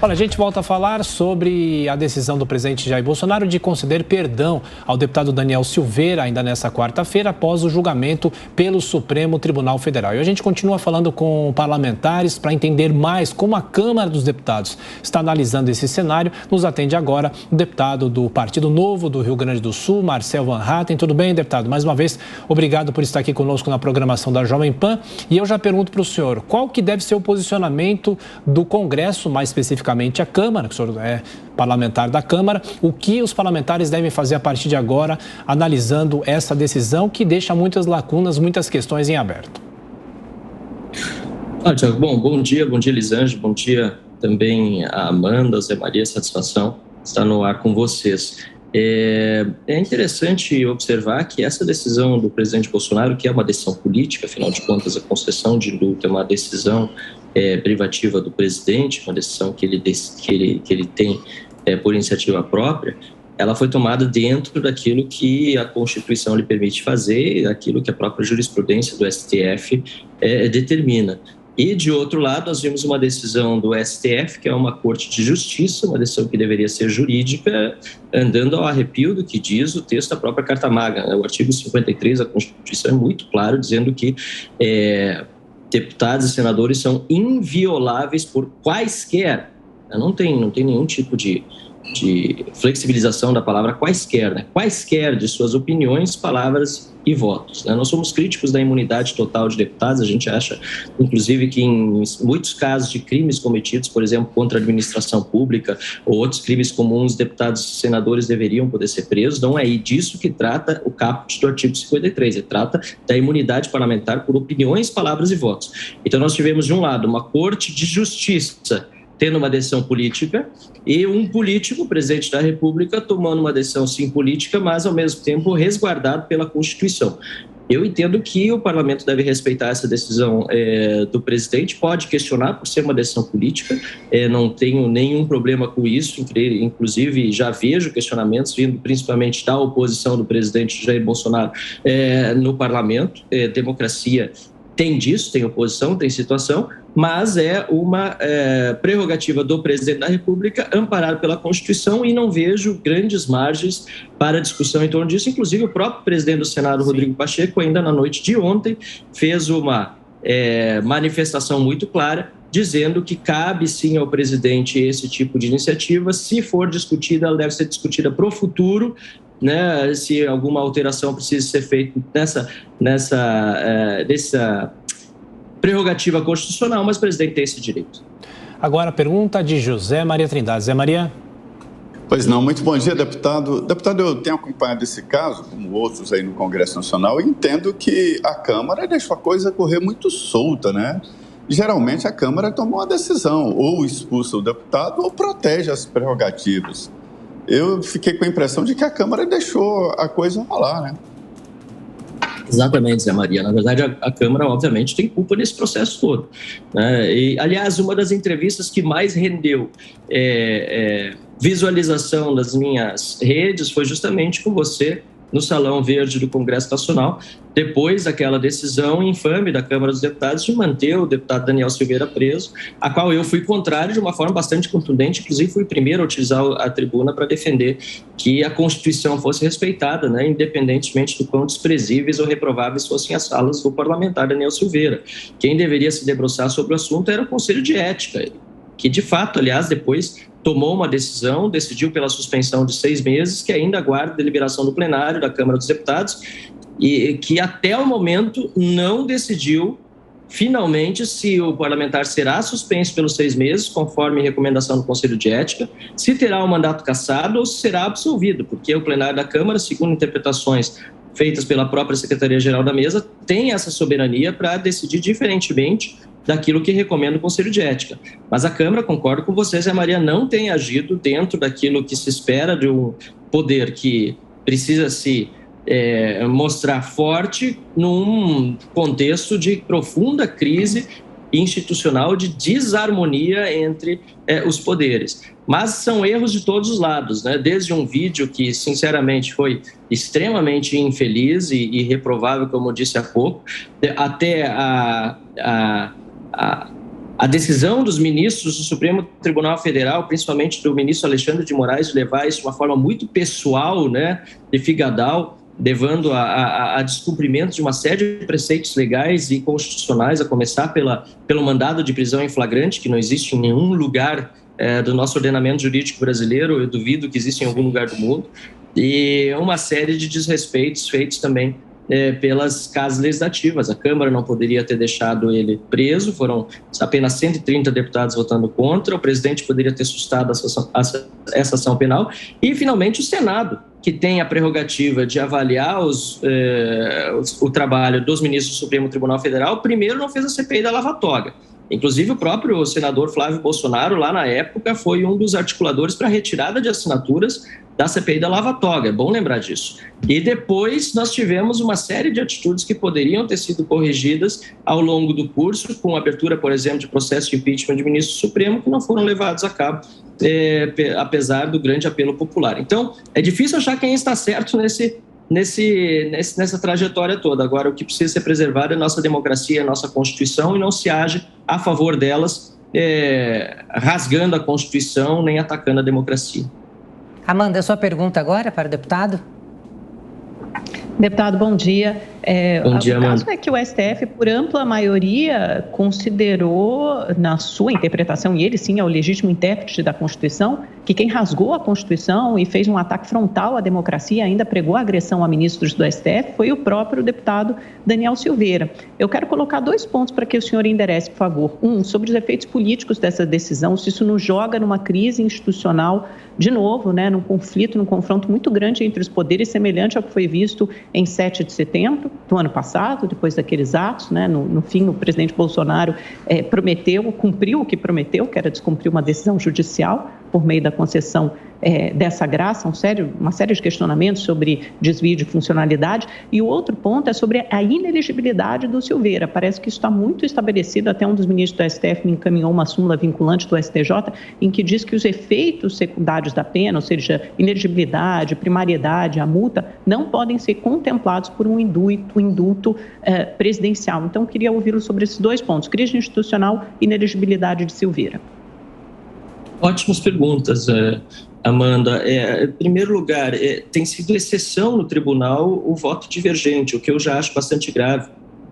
Olha, a gente volta a falar sobre a decisão do presidente Jair Bolsonaro de conceder perdão ao deputado Daniel Silveira ainda nesta quarta-feira, após o julgamento pelo Supremo Tribunal Federal. E a gente continua falando com parlamentares para entender mais como a Câmara dos Deputados está analisando esse cenário. Nos atende agora o deputado do Partido Novo do Rio Grande do Sul, Marcel Van Hatten. Tudo bem, deputado? Mais uma vez, obrigado por estar aqui conosco na programação da Jovem Pan. E eu já pergunto para o senhor, qual que deve ser o posicionamento do Congresso, mais especificamente a Câmara, que o senhor é parlamentar da Câmara, o que os parlamentares devem fazer a partir de agora, analisando essa decisão que deixa muitas lacunas, muitas questões em aberto? Tiago, bom dia Elisângela, bom dia também a Amanda, Zé Maria, satisfação estar no ar com vocês. É interessante observar que essa decisão do presidente Bolsonaro, que é uma decisão política, afinal de contas a concessão de indulto é uma decisão privativa do presidente, uma decisão que ele tem por iniciativa própria, ela foi tomada dentro daquilo que a Constituição lhe permite fazer, aquilo que a própria jurisprudência do STF determina. E, de outro lado, nós vimos uma decisão do STF, que é uma corte de justiça, uma decisão que deveria ser jurídica, andando ao arrepio do que diz o texto da própria Carta Magna. O artigo 53 da Constituição é muito claro, dizendo que deputados e senadores são invioláveis por quaisquer, não tem nenhum tipo de flexibilização da palavra quaisquer, né? Quaisquer de suas opiniões, palavras e votos, né? Nós somos críticos da imunidade total de deputados, a gente acha, inclusive, que em muitos casos de crimes cometidos, por exemplo, contra a administração pública ou outros crimes comuns, deputados e senadores deveriam poder ser presos. Não é disso que trata o caput do artigo 53, ele trata da imunidade parlamentar por opiniões, palavras e votos. Então nós tivemos, de um lado, uma corte de justiça tendo uma decisão política, e um político, o presidente da República, tomando uma decisão sim política, mas ao mesmo tempo resguardado pela Constituição. Eu entendo que o parlamento deve respeitar essa decisão do presidente, pode questionar por ser uma decisão política, não tenho nenhum problema com isso, inclusive já vejo questionamentos vindo principalmente da oposição do presidente Jair Bolsonaro no parlamento. Democracia tem disso, tem oposição, tem situação, mas é uma prerrogativa do presidente da República, amparado pela Constituição, e não vejo grandes margens para discussão em torno disso. Inclusive, o próprio presidente do Senado, Rodrigo Pacheco, ainda na noite de ontem, fez uma manifestação muito clara, dizendo que cabe sim ao presidente esse tipo de iniciativa. Se for discutida, ela deve ser discutida para o futuro, né? Se alguma alteração precisa ser feita nessa prerrogativa constitucional, mas o presidente tem esse direito. Agora a pergunta de José Maria Trindade. Zé Maria? Pois não, muito bom dia, deputado. Deputado, eu tenho acompanhado esse caso, como outros aí no Congresso Nacional, e entendo que a Câmara deixou a coisa correr muito solta, né? Geralmente a Câmara toma uma decisão, ou expulsa o deputado ou protege as prerrogativas. Eu fiquei com a impressão de que a Câmara deixou a coisa rolar, né? Exatamente, Zé Maria. Na verdade, a Câmara, obviamente, tem culpa nesse processo todo, né? E, aliás, uma das entrevistas que mais rendeu visualização das minhas redes foi justamente com você, no Salão Verde do Congresso Nacional, depois daquela decisão infame da Câmara dos Deputados de manter o deputado Daniel Silveira preso, a qual eu fui contrário de uma forma bastante contundente, inclusive fui o primeiro a utilizar a tribuna para defender que a Constituição fosse respeitada, né, independentemente do quão desprezíveis ou reprováveis fossem as falas do parlamentar Daniel Silveira. Quem deveria se debruçar sobre o assunto era o Conselho de Ética, que de fato, aliás, depois tomou uma decisão, decidiu pela suspensão de 6 meses, que ainda aguarda a deliberação do plenário da Câmara dos Deputados, e que até o momento não decidiu finalmente se o parlamentar será suspenso pelos 6 meses, conforme recomendação do Conselho de Ética, se terá o mandato cassado ou se será absolvido, porque o plenário da Câmara, segundo interpretações feitas pela própria Secretaria-Geral da Mesa, tem essa soberania para decidir diferentemente daquilo que recomenda o Conselho de Ética. Mas a Câmara, concordo com você, Zé Maria, não tem agido dentro daquilo que se espera de um poder que precisa se mostrar forte num contexto de profunda crise institucional, de desarmonia entre os poderes. Mas são erros de todos os lados, né? Desde um vídeo que, sinceramente, foi extremamente infeliz e reprovável, como eu disse há pouco, até A decisão dos ministros do Supremo Tribunal Federal, principalmente do ministro Alexandre de Moraes, de levar isso de uma forma muito pessoal, né, de figadal, levando a descumprimento de uma série de preceitos legais e constitucionais, a começar pelo mandado de prisão em flagrante, que não existe em nenhum lugar do nosso ordenamento jurídico brasileiro, eu duvido que exista em algum lugar do mundo, e uma série de desrespeitos feitos também pelas casas legislativas. A Câmara não poderia ter deixado ele preso, foram apenas 130 deputados votando contra, o presidente poderia ter sustado essa ação penal, e finalmente o Senado, que tem a prerrogativa de avaliar o trabalho dos ministros do Supremo Tribunal Federal, primeiro não fez a CPI da Lava Toga. Inclusive, o próprio senador Flávio Bolsonaro, lá na época, foi um dos articuladores para a retirada de assinaturas da CPI da Lava Toga, é bom lembrar disso. E depois nós tivemos uma série de atitudes que poderiam ter sido corrigidas ao longo do curso, com a abertura, por exemplo, de processo de impeachment de ministro supremo, que não foram levados a cabo, apesar do grande apelo popular. Então, é difícil achar quem está certo nessa trajetória toda. Agora, o que precisa ser preservado é a nossa democracia, a nossa Constituição, e não se age a favor delas, rasgando a Constituição nem atacando a democracia. Amanda, a sua pergunta agora para o deputado? Deputado, bom dia. Bom dia, o caso é que o STF, por ampla maioria, considerou, na sua interpretação, e ele sim é o legítimo intérprete da Constituição, que quem rasgou a Constituição e fez um ataque frontal à democracia, ainda pregou a agressão a ministros do STF, foi o próprio deputado Daniel Silveira. Eu quero colocar 2 pontos para que o senhor enderece, por favor. Um, sobre os efeitos políticos dessa decisão, se isso nos joga numa crise institucional, de novo, né, num conflito, num confronto muito grande entre os poderes, semelhante ao que foi visto em 7 de setembro do ano passado, depois daqueles atos, né, no fim, o presidente Bolsonaro cumpriu o que prometeu, que era descumprir uma decisão judicial por meio da concessão dessa graça, uma série de questionamentos sobre desvio de funcionalidade. E o outro ponto é sobre a inelegibilidade do Silveira. Parece que isso está muito estabelecido, até um dos ministros do STF me encaminhou uma súmula vinculante do STJ, em que diz que os efeitos secundários da pena, ou seja, inelegibilidade, primariedade, a multa, não podem ser contemplados por um indulto presidencial. Então, queria ouvi-lo sobre esses 2 pontos, crise institucional e inelegibilidade de Silveira. Ótimas perguntas, Amanda. Em primeiro lugar, tem sido exceção no tribunal o voto divergente, o que eu já acho bastante grave,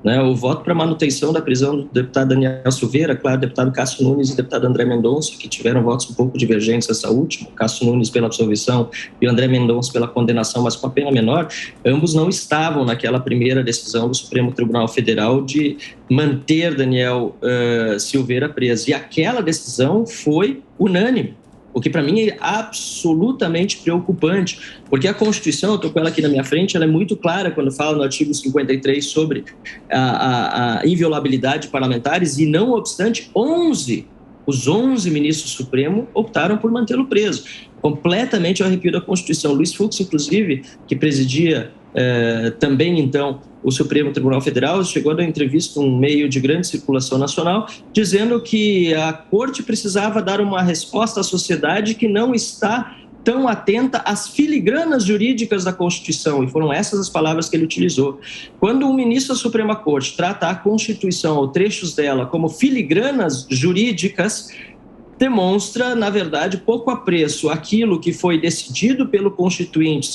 né? O voto para manutenção da prisão do deputado Daniel Silveira, claro, o deputado Cássio Nunes e o deputado André Mendonça, que tiveram votos um pouco divergentes essa última, o Cássio Nunes pela absolvição e o André Mendonça pela condenação, mas com a pena menor, ambos não estavam naquela primeira decisão do Supremo Tribunal Federal de manter Daniel Silveira preso. E aquela decisão foi unânime, o que para mim é absolutamente preocupante, porque a Constituição, eu estou com ela aqui na minha frente, ela é muito clara quando fala no artigo 53 sobre a inviolabilidade de parlamentares, e não obstante, os 11 ministros do Supremo optaram por mantê-lo preso. Completamente ao arrepio da Constituição. Luiz Fux, inclusive, que presidia também, então, o Supremo Tribunal Federal, chegou a dar entrevista num meio de grande circulação nacional, dizendo que a Corte precisava dar uma resposta à sociedade que não está tão atenta às filigranas jurídicas da Constituição, e foram essas as palavras que ele utilizou. Quando um ministro da Suprema Corte trata a Constituição ou trechos dela como filigranas jurídicas, demonstra, na verdade, pouco apreço àquilo que foi decidido pelo Constituinte,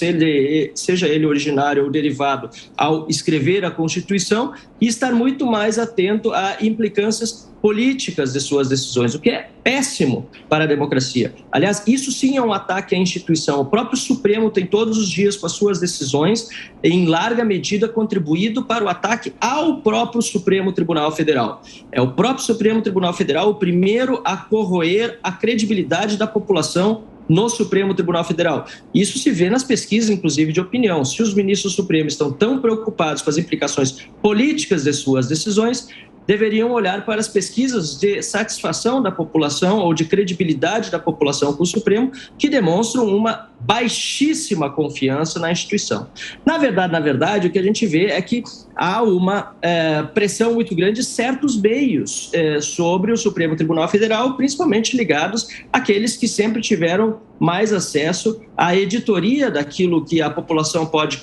seja ele originário ou derivado, ao escrever a Constituição, e estar muito mais atento a implicâncias políticas de suas decisões, o que é péssimo para a democracia. Aliás, isso sim é um ataque à instituição. O próprio Supremo tem todos os dias, com as suas decisões, em larga medida, contribuído para o ataque ao próprio Supremo Tribunal Federal. É o próprio Supremo Tribunal Federal o primeiro a corroer a credibilidade da população no Supremo Tribunal Federal. Isso se vê nas pesquisas, inclusive, de opinião. Se os ministros do Supremo estão tão preocupados com as implicações políticas de suas decisões, deveriam olhar para as pesquisas de satisfação da população ou de credibilidade da população com o Supremo, que demonstram uma baixíssima confiança na instituição. Na verdade, o que a gente vê é que há uma pressão muito grande de certos meios sobre o Supremo Tribunal Federal, principalmente ligados àqueles que sempre tiveram mais acesso à editoria daquilo que a população pode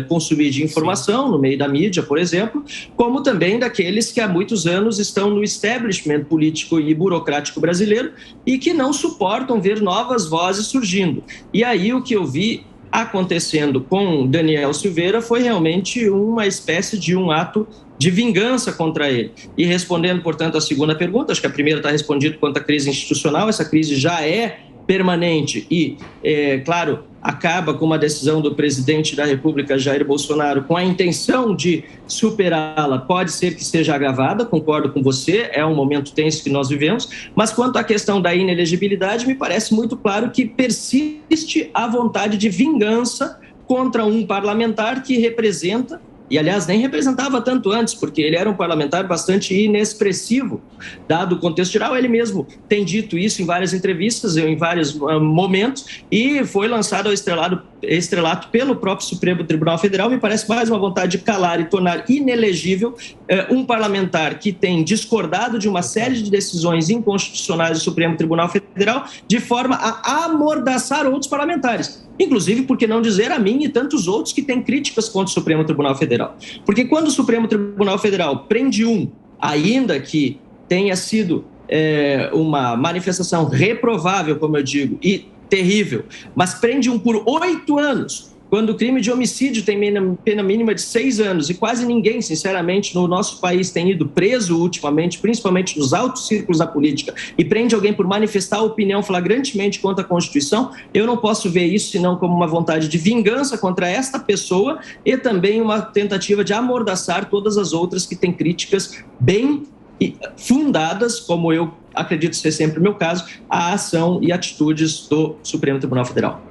consumir de informação no meio da mídia, por exemplo, como também daqueles que há muitos anos estão no establishment político e burocrático brasileiro e que não suportam ver novas vozes surgindo. E aí o que eu vi acontecendo com Daniel Silveira foi realmente uma espécie de um ato de vingança contra ele. E respondendo, portanto, a segunda pergunta, acho que a primeira está respondida quanto à crise institucional, essa crise já é permanente e, claro, acaba com uma decisão do presidente da República, Jair Bolsonaro, com a intenção de superá-la. Pode ser que seja agravada, concordo com você, é um momento tenso que nós vivemos, mas quanto à questão da inelegibilidade, me parece muito claro que persiste a vontade de vingança contra um parlamentar que representa, e aliás nem representava tanto antes, porque ele era um parlamentar bastante inexpressivo, dado o contexto geral. Ele mesmo tem dito isso em várias entrevistas, em vários momentos, e foi lançado ao estrelato pelo próprio Supremo Tribunal Federal. Me parece mais uma vontade de calar e tornar inelegível um parlamentar que tem discordado de uma série de decisões inconstitucionais do Supremo Tribunal Federal, de forma a amordaçar outros parlamentares. Inclusive, por que não dizer a mim e tantos outros que têm críticas contra o Supremo Tribunal Federal. Porque quando o Supremo Tribunal Federal prende ainda que tenha sido uma manifestação reprovável, como eu digo, e terrível, mas prende por 8 anos, quando o crime de homicídio tem pena mínima de 6 anos, e quase ninguém, sinceramente, no nosso país tem ido preso ultimamente, principalmente nos altos círculos da política, e prende alguém por manifestar opinião flagrantemente contra a Constituição, eu não posso ver isso senão como uma vontade de vingança contra esta pessoa e também uma tentativa de amordaçar todas as outras que têm críticas bem fundadas, como eu acredito ser sempre o meu caso, à ação e atitudes do Supremo Tribunal Federal.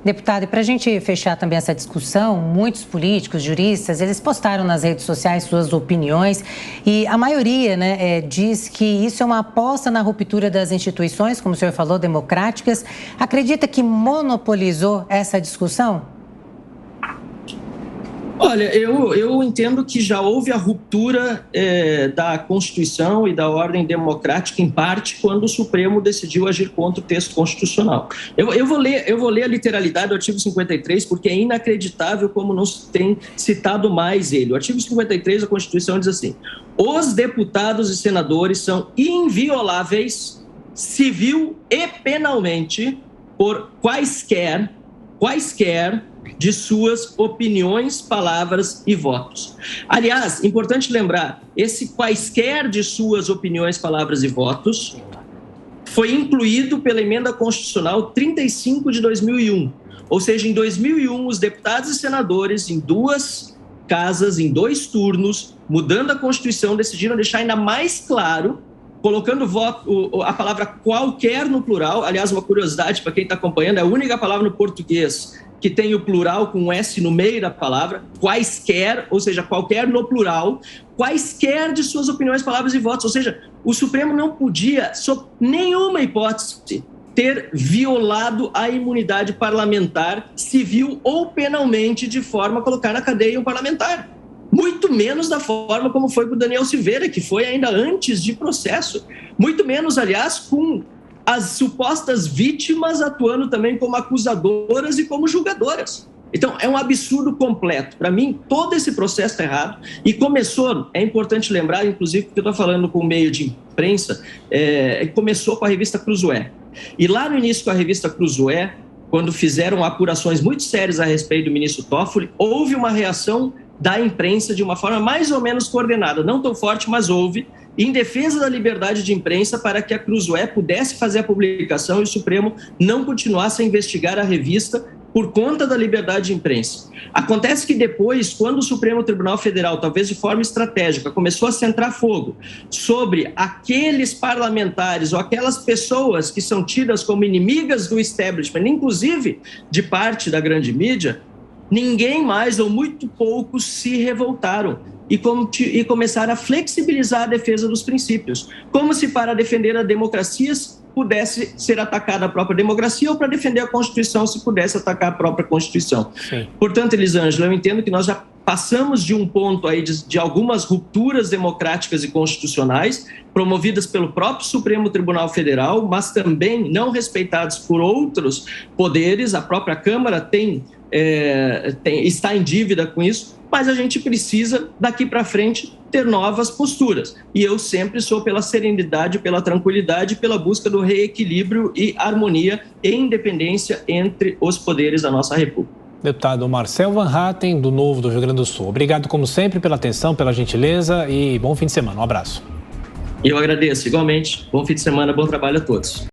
Deputado, e para a gente fechar também essa discussão, muitos políticos, juristas, eles postaram nas redes sociais suas opiniões e a maioria diz que isso é uma aposta na ruptura das instituições, como o senhor falou, democráticas. Acredita que monopolizou essa discussão? Olha, eu entendo que já houve a ruptura da Constituição e da ordem democrática, em parte, quando o Supremo decidiu agir contra o texto constitucional. Eu vou ler a literalidade do artigo 53, porque é inacreditável como não se tem citado mais ele. O artigo 53 da Constituição diz assim: os deputados e senadores são invioláveis, civil e penalmente, por quaisquer de suas opiniões, palavras e votos. Aliás, importante lembrar, esse quaisquer de suas opiniões, palavras e votos foi incluído pela Emenda Constitucional 35 de 2001. Ou seja, em 2001, os deputados e senadores, em 2 casas, em 2 turnos, mudando a Constituição, decidiram deixar ainda mais claro, colocando a palavra qualquer no plural. Aliás, uma curiosidade para quem está acompanhando, é a única palavra no português que tem o plural com um S no meio da palavra, quaisquer, ou seja, qualquer no plural, quaisquer de suas opiniões, palavras e votos. Ou seja, o Supremo não podia, sob nenhuma hipótese, ter violado a imunidade parlamentar, civil ou penalmente, de forma a colocar na cadeia um parlamentar. Muito menos da forma como foi com o Daniel Silveira, que foi ainda antes de processo. Muito menos, aliás, com as supostas vítimas atuando também como acusadoras e como julgadoras. Então, é um absurdo completo. Para mim, todo esse processo está errado. E começou, é importante lembrar, inclusive, porque eu estou falando com o meio de imprensa, começou com a revista Cruzoé. E lá no início com a revista Cruzoé, quando fizeram apurações muito sérias a respeito do ministro Toffoli, houve uma reação da imprensa de uma forma mais ou menos coordenada, não tão forte, mas houve, em defesa da liberdade de imprensa, para que a Cruzoé pudesse fazer a publicação e o Supremo não continuasse a investigar a revista por conta da liberdade de imprensa. Acontece que depois, quando o Supremo Tribunal Federal, talvez de forma estratégica, começou a centrar fogo sobre aqueles parlamentares ou aquelas pessoas que são tidas como inimigas do establishment, inclusive de parte da grande mídia, ninguém mais ou muito poucos se revoltaram e começaram a flexibilizar a defesa dos princípios, como se para defender a democracia pudesse ser atacada a própria democracia ou para defender a Constituição se pudesse atacar a própria Constituição. Sim. Portanto, Elisângela, eu entendo que nós já passamos de um ponto aí de algumas rupturas democráticas e constitucionais, promovidas pelo próprio Supremo Tribunal Federal, mas também não respeitadas por outros poderes. A própria Câmara está em dívida com isso, mas a gente precisa, daqui para frente, ter novas posturas. E eu sempre sou pela serenidade, pela tranquilidade, pela busca do reequilíbrio e harmonia e independência entre os poderes da nossa República. Deputado Marcel Van Hatten, do Novo do Rio Grande do Sul. Obrigado, como sempre, pela atenção, pela gentileza e bom fim de semana. Um abraço. Eu agradeço, igualmente. Bom fim de semana, bom trabalho a todos.